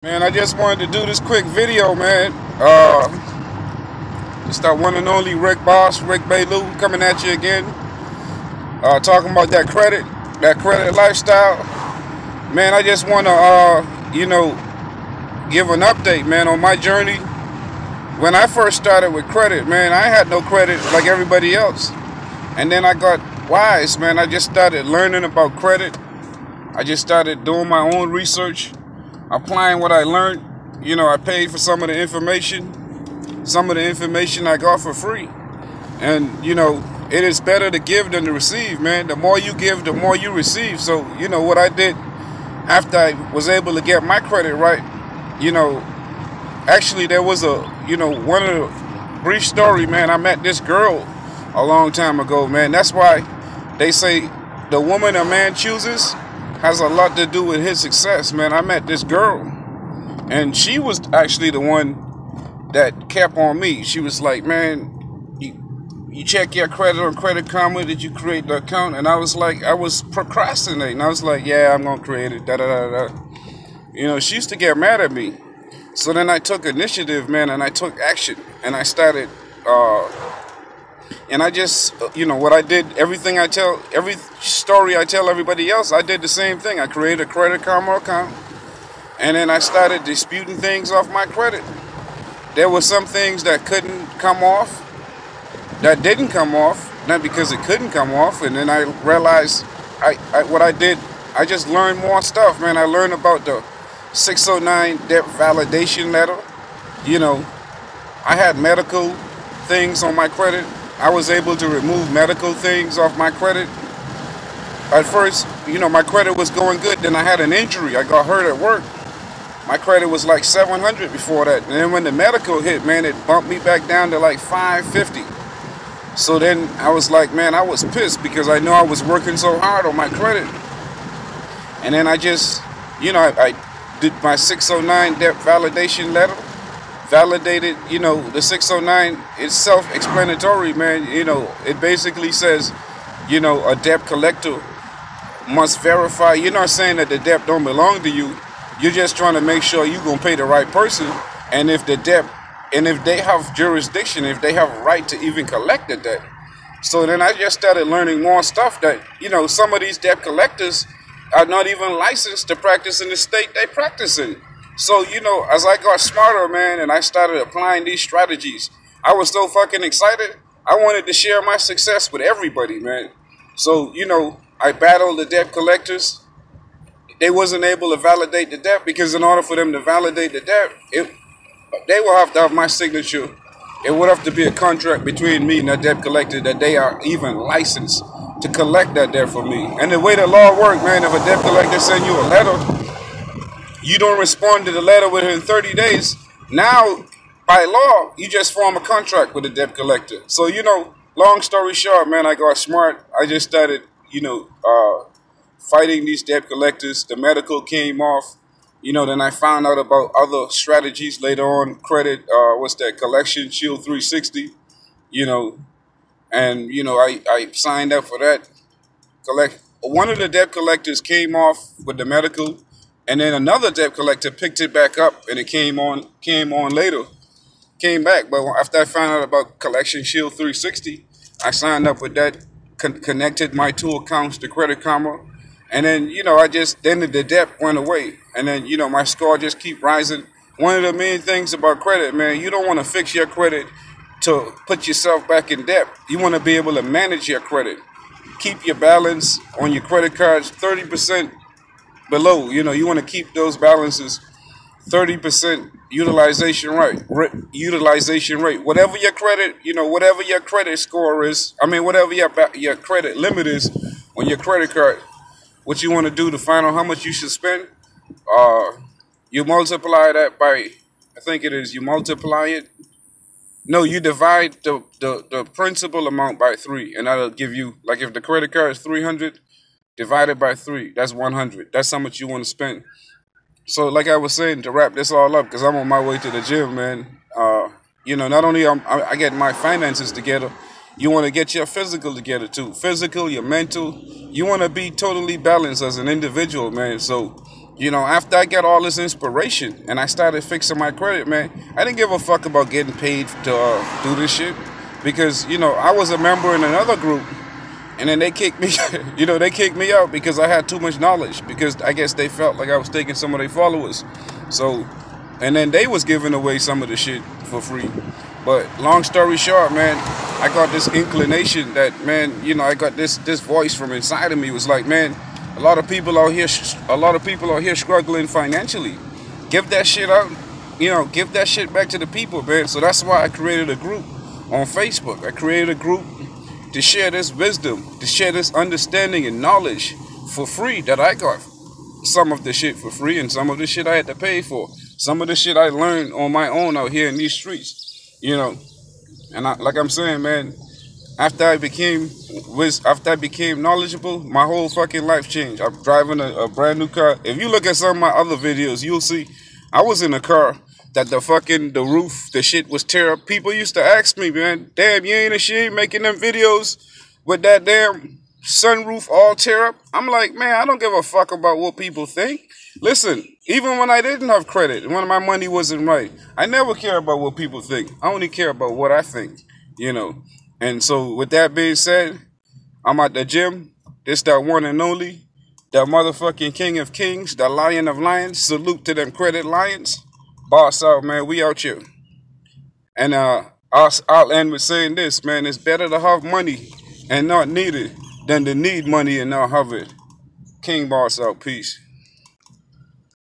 Man, I just wanted to do this quick video, man. Just our one and only Rick Boss, Rick Bailu, coming at you again. Talking about that credit lifestyle. Man, I just want to, give an update, man, on my journey. When I first started with credit, man, I had no credit like everybody else. And then I got wise, man. I just started learning about credit. I just started doing my own research, applying what I learned. I paid for some of the information. Some of the information I got for free. And, it is better to give than to receive, man. The more you give, the more you receive. So, what I did after I was able to get my credit right, actually there was one of the brief story, man. I met this girl a long time ago, man. That's why they say the woman a man chooses has a lot to do with his success, man. I met this girl, and she was actually the one that kept on me. She was like, man, you check your credit on Credit Karma. Did you create the account? And I was like, I was procrastinating. I was like, yeah, I'm gonna create it. Da da da da. She used to get mad at me. So then I took initiative, man, and I took action, and I started. And I just, what I did, every story I tell everybody else, I did the same thing. I created a Credit Karma account, and then I started disputing things off my credit. There were some things that couldn't come off, that didn't come off, not because it couldn't come off. And then I realized what I did, I just learned more stuff, man. I learned about the 609 debt validation letter. I had medical things on my credit. I was able to remove medical things off my credit. At first, my credit was going good. Then I had an injury. I got hurt at work. My credit was like 700 before that. And then when the medical hit, man, it bumped me back down to like 550. So then I was like, man, I was pissed because I know I was working so hard on my credit. And then I just, I did my 609 debt validation letter. Validated, the 609 is self-explanatory, man. It basically says, a debt collector must verify. You're not saying that the debt don't belong to you. You're just trying to make sure you're going to pay the right person. And if if they have jurisdiction, if they have a right to even collect the debt. So then I just started learning more stuff that, some of these debt collectors are not even licensed to practice in the state they practice in. So, as I got smarter, man, and I started applying these strategies, I was so fucking excited. I wanted to share my success with everybody, man. So, I battled the debt collectors. They wasn't able to validate the debt because in order for them to validate the debt, they will have to have my signature. It would have to be a contract between me and the debt collector that they are even licensed to collect that debt for me. And the way the law works, man, if a debt collector send you a letter, you don't respond to the letter within 30 days. Now, by law, you just form a contract with the debt collector. So, long story short, man, I got smart. I just started, fighting these debt collectors. The medical came off. Then I found out about other strategies later on. Credit, Collection Shield 360. I signed up for that. One of the debt collectors came off with the medical. And then another debt collector picked it back up, and it came on later. Came back, but after I found out about Collection Shield 360, I signed up with that, connected my two accounts to Credit Karma, and then then the debt went away, and then my score just keep rising. One of the main things about credit, man, you don't want to fix your credit to put yourself back in debt. You want to be able to manage your credit, keep your balance on your credit cards 30% below. You want to keep those balances 30% utilization rate. Whatever your credit, whatever your credit score is, whatever your credit limit is on your credit card, what you want to do to find out how much you should spend, you multiply that by, I think it is, you multiply it. No, you divide the principal amount by 3, and that'll give you, like if the credit card is 300, divided by 3, that's 100. That's how much you want to spend. So like I was saying, to wrap this all up, because I'm on my way to the gym, man, not only I get my finances together, you want to get your physical together too. Physical, your mental. You want to be totally balanced as an individual, man. So, You know, after I got all this inspiration and I started fixing my credit, man, I didn't give a fuck about getting paid to do this shit. Because, you know, I was a member in another group, and then they kicked me, you know, they kicked me out because I had too much knowledge. Because I guess they felt like I was taking some of their followers. So, and then they was giving away some of the shit for free. But long story short, man, I got this inclination that, man, you know, I got this voice from inside of me. It was like, man, a lot of people out here struggling financially. Give that shit out, you know, give that shit back to the people, man. So that's why I created a group on Facebook. I created a group to share this wisdom, to share this understanding and knowledge for free that I got. Some of the shit for free and some of the shit I had to pay for. Some of the shit I learned on my own out here in these streets, you know. And like I'm saying, man, after I became knowledgeable, my whole fucking life changed. I'm driving a brand new car. If you look at some of my other videos, you'll see I was in a car that the roof, the shit was tear up. People used to ask me, man, damn, you ain't ashamed making them videos with that damn sunroof all tear up? I'm like, man, I don't give a fuck about what people think. Listen, even when I didn't have credit, when my money wasn't right, I never care about what people think. I only care about what I think, you know. And so with that being said, I'm at the gym. This that one and only, that motherfucking king of kings, the lion of lions. Salute to them credit lions. Boss out, man. We out here. And I'll end with saying this, man. It's better to have money and not need it than to need money and not have it. King Boss out. Peace.